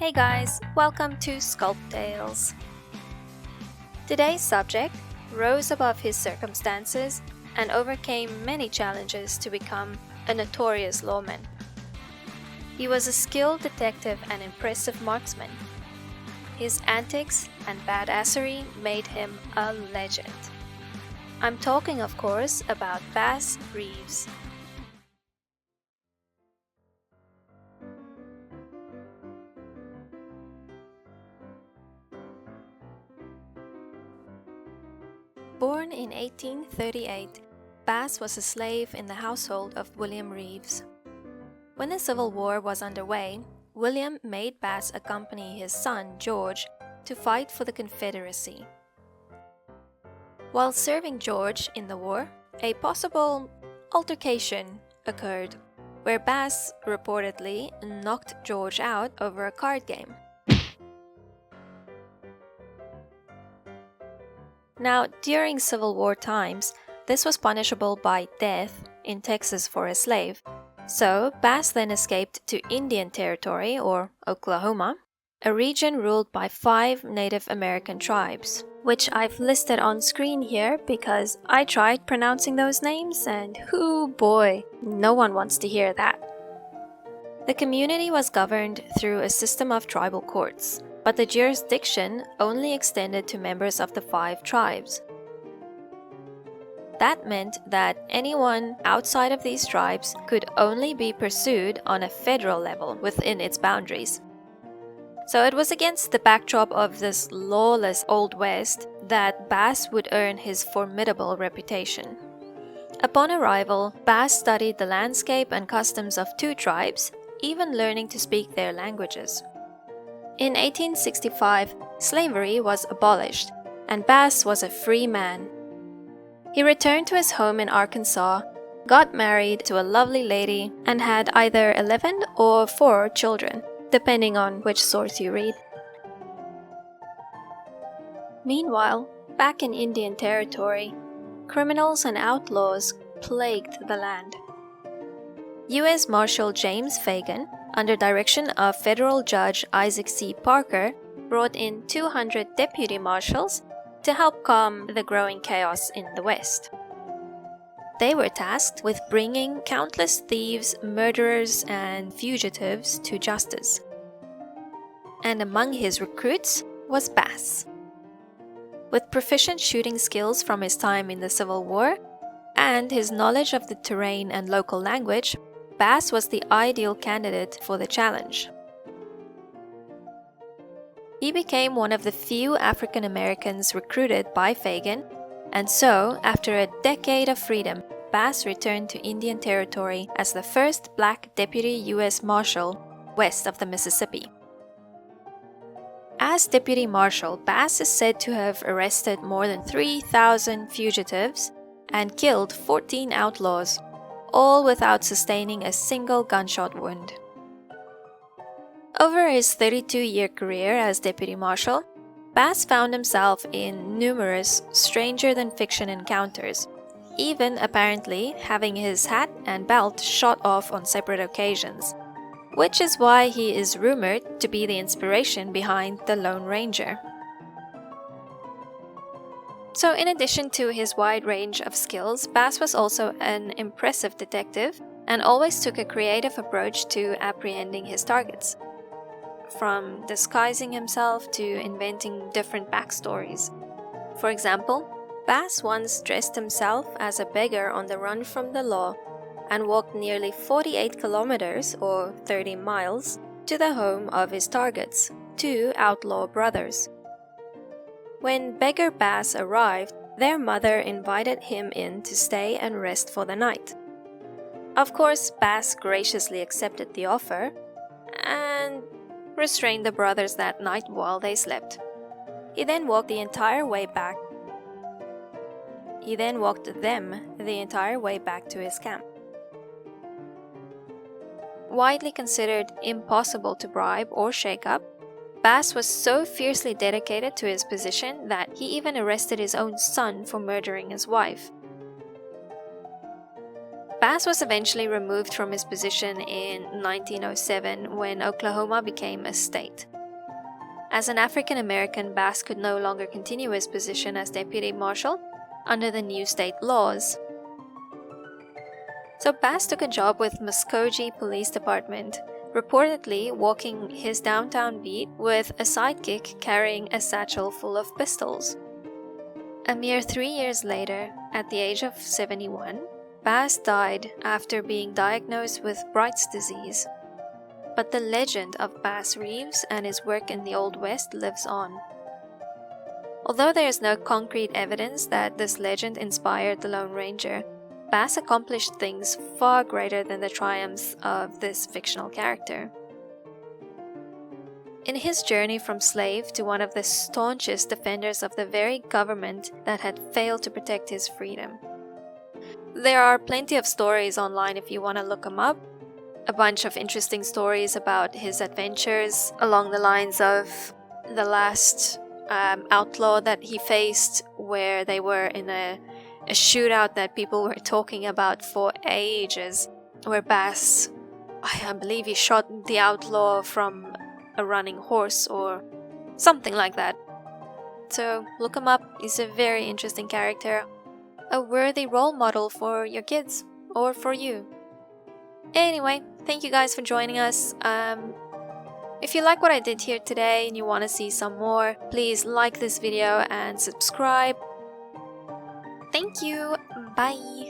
Hey guys, welcome to Sculptales. Today's subject rose above his circumstances and overcame many challenges to become a notorious lawman. He was a skilled detective and impressive marksman. His antics and badassery made him a legend. I'm talking, of course, about Bass Reeves. Born in 1838, Bass was a slave in the household of William Reeves. When the Civil War was underway, William made Bass accompany his son, George, to fight for the Confederacy. While serving George in the war, a possible altercation occurred, where Bass reportedly knocked George out over a card game. Now, during Civil War times, this was punishable by death in Texas for a slave. So, Bass then escaped to Indian Territory, or Oklahoma, a region ruled by 5 Native American tribes, which I've listed on screen here because I tried pronouncing those names and hoo boy, no one wants to hear that. The community was governed through a system of tribal courts, but the jurisdiction only extended to members of the 5 tribes. That meant that anyone outside of these tribes could only be pursued on a federal level within its boundaries. So it was against the backdrop of this lawless Old West that Bass would earn his formidable reputation. Upon arrival, Bass studied the landscape and customs of 2 tribes, even learning to speak their languages. In 1865, slavery was abolished, and Bass was a free man. He returned to his home in Arkansas, got married to a lovely lady, and had either 11 or 4 children, depending on which source you read. Meanwhile, back in Indian Territory, criminals and outlaws plagued the land. U.S. Marshal James Fagan, under direction of Federal Judge Isaac C. Parker, brought in 200 deputy marshals to help calm the growing chaos in the West. They were tasked with bringing countless thieves, murderers, and fugitives to justice. And among his recruits was Bass. With proficient shooting skills from his time in the Civil War and his knowledge of the terrain and local language, Bass was the ideal candidate for the challenge. He became one of the few African Americans recruited by Fagan, and so, after a decade of freedom, Bass returned to Indian Territory as the first black deputy U.S. Marshal west of the Mississippi. As deputy marshal, Bass is said to have arrested more than 3,000 fugitives and killed 14 outlaws, all without sustaining a single gunshot wound. Over his 32-year career as deputy marshal, Bass found himself in numerous stranger-than-fiction encounters, even apparently having his hat and belt shot off on separate occasions, which is why he is rumored to be the inspiration behind the Lone Ranger. So in addition to his wide range of skills, Bass was also an impressive detective and always took a creative approach to apprehending his targets, from disguising himself to inventing different backstories. For example, Bass once dressed himself as a beggar on the run from the law and walked nearly 48 kilometers or 30 miles to the home of his targets, 2 outlaw brothers. When Beggar Bass arrived, their mother invited him in to stay and rest for the night. Of course, Bass graciously accepted the offer and restrained the brothers that night while they slept. He then walked them the entire way back to his camp. Widely considered impossible to bribe or shake up, Bass was so fiercely dedicated to his position that he even arrested his own son for murdering his wife. Bass was eventually removed from his position in 1907 when Oklahoma became a state. As an African American, Bass could no longer continue his position as deputy marshal under the new state laws. So Bass took a job with Muskogee Police Department, reportedly walking his downtown beat with a sidekick carrying a satchel full of pistols. A mere 3 years later, at the age of 71, Bass died after being diagnosed with Bright's disease. But the legend of Bass Reeves and his work in the Old West lives on. Although there is no concrete evidence that this legend inspired the Lone Ranger, Bass accomplished things far greater than the triumphs of this fictional character. In his journey from slave to one of the staunchest defenders of the very government that had failed to protect his freedom. There are plenty of stories online if you want to look them up. A bunch of interesting stories about his adventures along the lines of the last outlaw that he faced, where they were in a shootout that people were talking about for ages, where Bass, I believe he shot the outlaw from a running horse or something like that. So look him up. He's a very interesting character, a worthy role model for your kids or for you. Anyway, thank you guys for joining us. If you like what I did here today and you want to see some more, please like this video and subscribe. Thank you. Bye.